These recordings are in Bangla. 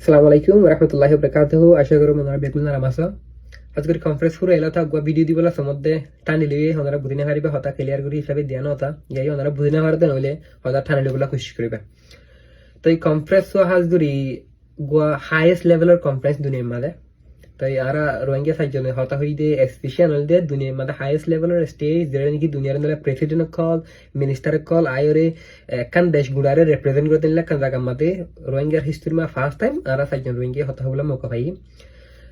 আসসালামু আলাইকুম রহমতুল্লাহি বারাকাতুহু। আশা করি মনে বেগুন আরাম আছো। আজকের কনফারেন্স পুরো এলা থাকবা ভিডিও দিবলা সম্বন্ধে টানি লিয়ে ওনারা বুঝিনা হারিবে হতা ক্লিয়ার করে হিসাবে দিয়া নতা যাই ওনারা বুঝিনা হারতে নইলে হতা টানি লিবলা খুশি করিবে। তো এই কনফারেন্স হাজ দুরি গোয়া হাইয়েস্ট লেভেলের কনফারেন্স দুনিয়ার মাঝে। তাই আরা রোহিঙ্গা সাইজনে হতা হইতে এক্সপেশিয়াল হইতে দুনিয়ার মাঝে হাইয়েস্ট লেভেলের স্টেজ যেটা নাকি দুনিয়ার নালে প্রেসিডেন্ট কল মিনিস্টার কল আয়রে একখান দেশ গুড়ারে রিপ্রেজেন্ট করতে নিলে একখান জায়গার মাঝে রোহিঙ্গার হিস্ট্রি মা ফার্স্ট টাইম আরা সাইজন রোহিঙ্গা হতা হবলা মৌকা পাই।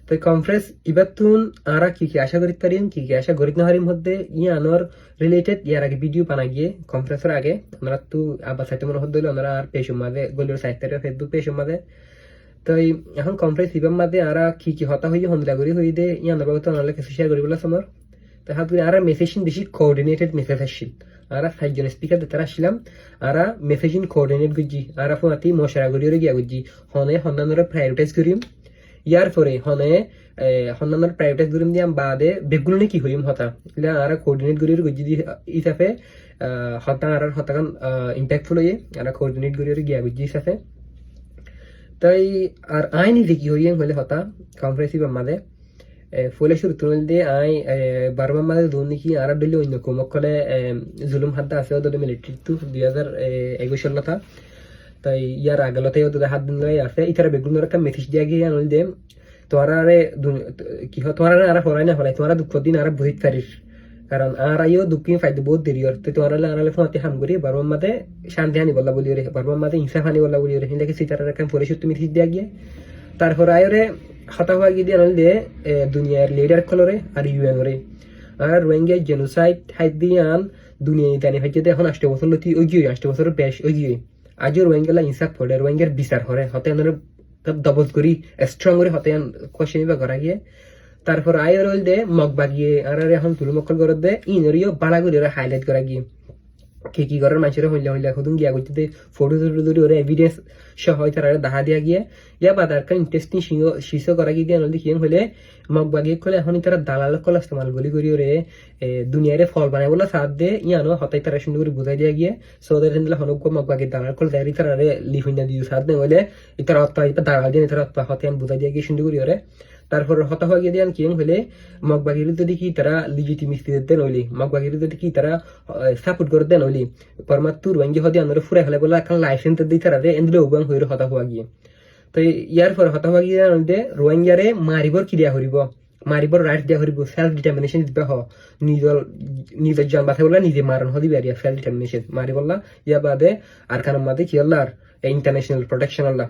তো কনফারেন্স এবার তুন আরা কি কি আশা করিতে পারিম কি কি আশা করিতে না হারির মধ্যে আনোর রিলেটেড ইয়ার আগে ভিডিও বানা গিয়ে কনফারেন্সের আগে আমরা তো আবার সাইতে মনে হতে হইলে আমরা আর পেশম মাঝে গলির সাহিত্যের ফেসবুক পেশম মাঝে। তো এখন কনফারেন্স ইবার মাঝে আরা কি কি হতা হইয়ে হন্দলা করি হই দে ইয়ানোর বাবদ আনালে কিছু শেয়ার করি বলে সমর। তো হাত করে আরা মেসেজিং বেশি কোঅর্ডিনেটেড মেসেজ আসছিল আরা সাতজন স্পিকার দিতে আসছিলাম আরা মেসেজিং কোঅর্ডিনেট করছি আরা ফোনাতি মশারা করি গিয়া করছি হনে হন্যান্যরা প্রায়োরিটাইজ করিম ইয়ার পরে হনে হন্যান্য প্রায়োরিটাইজ করিম দিয়াম বাদে বেগুলো কি হইম হতা ইলা আরা কোঅর্ডিনেট করি করছি হিসাবে হতা আর হতাকান ইম্প্যাক্টফুল হয়ে আরা কোঅর্ডিনেট করি গিয়া করছি হিসাবে। তাই আর আই নিজে কি হইম হলে হতা কনফারেন্স মাঝে ফলে শুরু তুলে দিয়ে আই বারবার মাঝে দৌড় নাকি আর ডলি অন্য কোমক কলে জুলুম হাতটা আছে ওদের মিলিটারি তো 2021 সাল কথা। তাই ইয়ার আগলতে ওদের হাত দিন আছে ইতারা বেগুন একটা মেসেজ দিয়া গিয়ে আনল দে তোরা কি হয় তোরা আর হরাই না হরাই তোরা দুঃখ দিন আর বুঝতে পারিস কারণ আর আইও দুঃখিন ফাইতে বহুত দেরি হয় তো তোরা আনালে ফোনাতে হাম করি বারবার মাঝে শান্তি হানি বলা বলি রে বারবার মাঝে হিংসা হানি বলা বলি রে হিন্দাকে সিতারা একটা পরে সত্যি মেসেজ দিয়া গিয়ে তারপর আয়রে হতা হওয়া গিয়ে দিয়ে আনল দে দুনিয়ার লিডার কলরে আর ইউএন রে আর রোহিঙ্গা জেনোসাইড হাইট দিয়ে আন দুনিয়া জানি হয়তো এখন 8 বছর লতি ওই গিয়ে 8 বছরের বেশ ওই গিয়ে আজও রোহিঙ্গালা ইনসাফ করে রোহিঙ্গার বিচার করে হতে দবজ করি স্ট্রং করে হতে কোশ্চেন বা করা গিয়ে তারপর আয় রইল দে মগ বাগিয়ে আর এখন তুলু মক্কল করে দে ইনরিও বালা করে হাইলাইট করা গিয়ে কি করার মানুষের হইলে খুদুন গিয়া করতে ফটো ধরে ওরা এভিডেন্স সহ তারা দেখা দিয়া গিয়ে ইয়া বাদ আর ইন্টারেস্টিং শিশো করা গিয়ে দিয়ে নদী কিন হলে মগ বাগিয়ে খোলে এখন তারা দালাল কল ইস্তেমাল বলি করি ওরে দুনিয়ারে ফল বানাই বলে সাথ দে ইয়ানো হতাই তারা সুন্দর করে বুঝাই দিয়া গিয়ে সৌদের হিন্দলা হনক মগ বাগিয়ে দালাল কল যাই তারা লিফিনা দিয়ে সাথ দে হলে ইতার অত্তা দালাল দিয়ে তারা হতে বুঝাই দিয়া গিয়ে সুন্দর করি ওরে তারপর হতা হয়ে গিয়ে কি হলে মগবাগির যদি কি তারা লিজিটিমিসি দিতে নইলি মগবাগির যদি কি তারা সাপোর্ট করে দেন নইলি পরমাত্মু রোহিঙ্গা হদি আনরে ফুরাই হলে বলে এখন লাইসেন্স দিই তারা এন্দ্রে উবাং হইরে হতা হওয়া গিয়ে। তো ইয়ার পর হতা হওয়া গিয়ে নইলে রোহিঙ্গারে মারিবর কি দিয়া হরিব মারিবর রাইট দিয়া হরিব সেলফ ডিটারমিনেশন দিবে হ নিজের জান বাঁচাই বললা নিজে মারণ হদি বেরিয়া সেলফ ডিটারমিনেশন মারি বললা ইয়া বাদে আর খানার মাদে কি আল্লাহ ইন্টারন্যাশনাল প্রোটেকশন আল্লাহ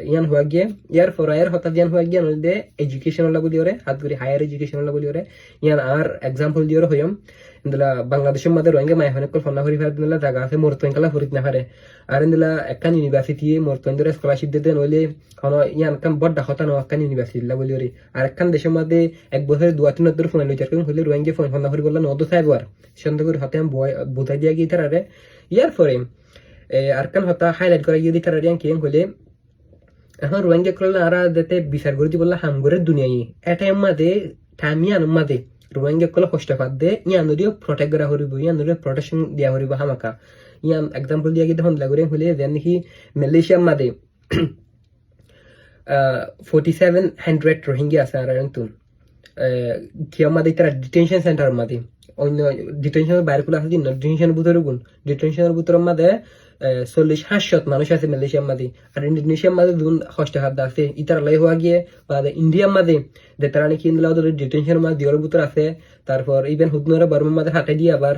ইয়ান হওয়া গিয়ে ইয়ার পর আয়ের হঠাৎ ইয়ান হওয়া গিয়ে নইলে এডুকেশন আল্লাহ বলি ওরে হাত করে হায়ার এডুকেশন আল্লাহ বলি ওরে ইয়ান আর এক্সাম্পল দিয়ে হইম ইন্দলা বাংলাদেশের মধ্যে রোহিঙ্গা মাই হনে কল ফন্না হরি ফার দিলা জায়গা আছে মরতোয়েঙ্কালা ফরিত না হারে আর ইন্দলা একখান ইউনিভার্সিটি মরতোয়েন্দরে স্কলারশিপ দিতে নইলে হন ইয়ান কাম বড় হতা ন একখান ইউনিভার্সিটি লা বলি ওরে আর একখান দেশের মধ্যে এক বছরে 2-3 ধরে ফোন লইতার কোন হইলে রোহিঙ্গা ফোন ফন্না হরি বললা নদ সাইবার সন্দেহ করে হতে আম বুঝাই দিয়া গিয়ে তারারে ইয়ার পরে আরকান হতা হাইলাইট করা গিয়ে তারা রিয়াং কিং হলে এখন রোহিঙ্গা করলে আর যাতে বিচার করে বললা হামগরের দুনিয়ায় এটাই মাঝে টাইমিয়ান মাঝে রোহিঙ্গা করলে কষ্ট পাত দে ইয়ানুরিও প্রটেক্ট করা হরিব ইয়ানুরিও প্রোটেকশন দিয়া হরিব হামাকা ইয়ান এক্সাম্পল দিয়া গিয়ে হন লাগরে হলে যেন কি মালয়েশিয়ার মাঝে 4700 রোহিঙ্গা আছে আর নতুন কি আমাদের তারা ডিটেনশন সেন্টার মাঝে অন্য ডিটেনশনের বাইরে গুলো আছে ডিটেনশনের ভিতরে গুণ ডিটেনশনের ভিতরে মাঝে 40-50 মানুষ আছে মালয়েশিয়ার মাঝে আর ইন্দোনেশিয়ার মাঝে দুন হস্তে হাত আছে ইতার লাই হওয়া গিয়ে বা ইন্ডিয়ার মাঝে যে তারা নাকি ডিটেনশনের মাঝে দিওর ভিতর আছে তারপর ইভেন হুদনরা বর্মার মাঝে হাঁটে দিয়ে আবার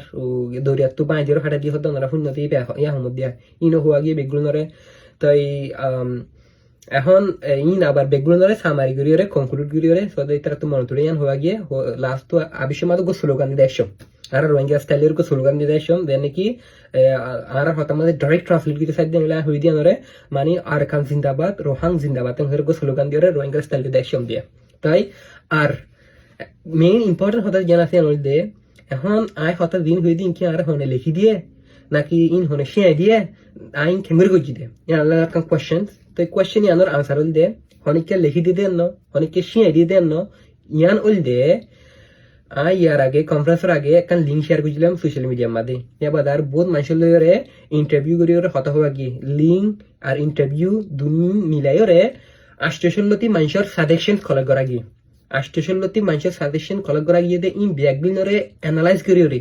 দরিয়ার তো পাঁচ দিয়ে হাঁটে দিয়ে হতো ওনারা শূন্যতে ইয়া হমদ দিয়া ইনো হওয়া গিয়ে বেগুনরে তাই এখন ইন আবার বেগুনরে সামারি গড়িয়ে কনক্লুড গড়িয়ে সদাই তারা তো মনে তোলে ইয়ান হওয়া গিয়ে লাস্ট তো আবিষ্য মাঝে স্লোগান দিয়ে একশো আর রোহিঙ্গা স্টাইলের স্লোগান দিয়ে আসম দেন নাকি আর হতার মধ্যে ডাইরেক্ট ট্রান্সলেট করে সাইড দিয়ে হই দিয়ে নরে মানে আর খান জিন্দাবাদ রোহাং জিন্দাবাদ এর স্লোগান দিয়ে রোহিঙ্গা স্টাইল দিয়ে আসম দিয়ে তাই আর মেইন ইম্পর্টেন্ট হতা জানা আছে দে এখন আই হতা দিন হই দিন কি আর হনে লিখি দিয়ে নাকি ইন হনে শেয়ার দিয়ে আইন কেমরে গজি দে ইয়ান আল্লাহ কাম কোশ্চেন তো কোশ্চেন ইয়ানোর আনসার হল দে অনেককে লিখি দিয়ে দেন ন অনেককে শেয়ার দিয়ে দেন ন ইয়ান ওল দে ইয়ার আগে কনফারেন্সের আগে একটা লিঙ্ক শেয়ার করেছিলাম সোশ্যাল মিডিয়ার মাঝে এবার আর বহুত মানুষের লইরে ইন্টারভিউ করি ওরে হতা হওয়া গিয়ে লিঙ্ক আর ইন্টারভিউ দুই মিলাই ওরে 816টি মানুষের সাজেশন কালেক্ট করা গিয়ে 816টি মানুষের সাজেশন কালেক্ট করা গিয়ে ইন ব্যাগগুলিনরে অ্যানালাইজ করিওরে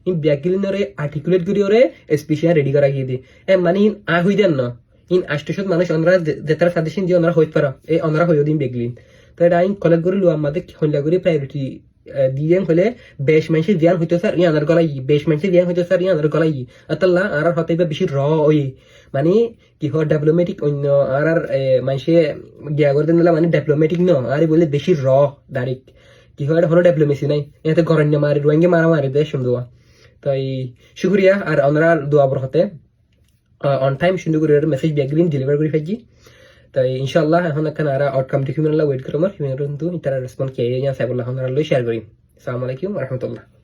ইন ব্যাগগুলিনরে আর্টিকুলেট করিওরে স্পেশাল রেডি করা গিয়ে মানে ইন হই দেন না ইন 800 মানুষ ওনারা যেটার সাজেশন দিয়ে ওনারা হইতে পারো এই ওনারা হইও দিন বেগলিন তো এটা আইন কালেক্ট করিলো আমাদের হল্লা করে প্রায়োরিটি দিয়ে হলে বেশ মানুষের জ্ঞান হইতে স্যার ইয়ানার গলাই বেশ মানুষের জ্ঞান হইতে স্যার ইয়ানার গলাই আতাল্লা আর হতে বেশি ওই মানে কি হয় ডেভেলপমেটিক অন্য আর মানুষে গিয়া করে দিন মানে ডেভেলপমেটিক ন আর বলে বেশি ডাইরেক্ট কি হয় হলো ডেভেলপমেসি নাই এতে গরণ্য মারি রোহিঙ্গা মারি দেয় সুন্দর তাই শুক্রিয়া আর ওনারা দোয়াবর হতে অন টাইম সুন্দর করে মেসেজ ব্যাগলিন ডেলিভার করে ফেলছি তাই ইনশাআল্লাহ এখন এখানে আর আউটকাম দেখি ওয়েট করো আমার কিন্তু তারা রেসপন্স কে সাইবুল্লাহ শেয়ার করি আসসালামু আলাইকুম রহমতুল্লাহ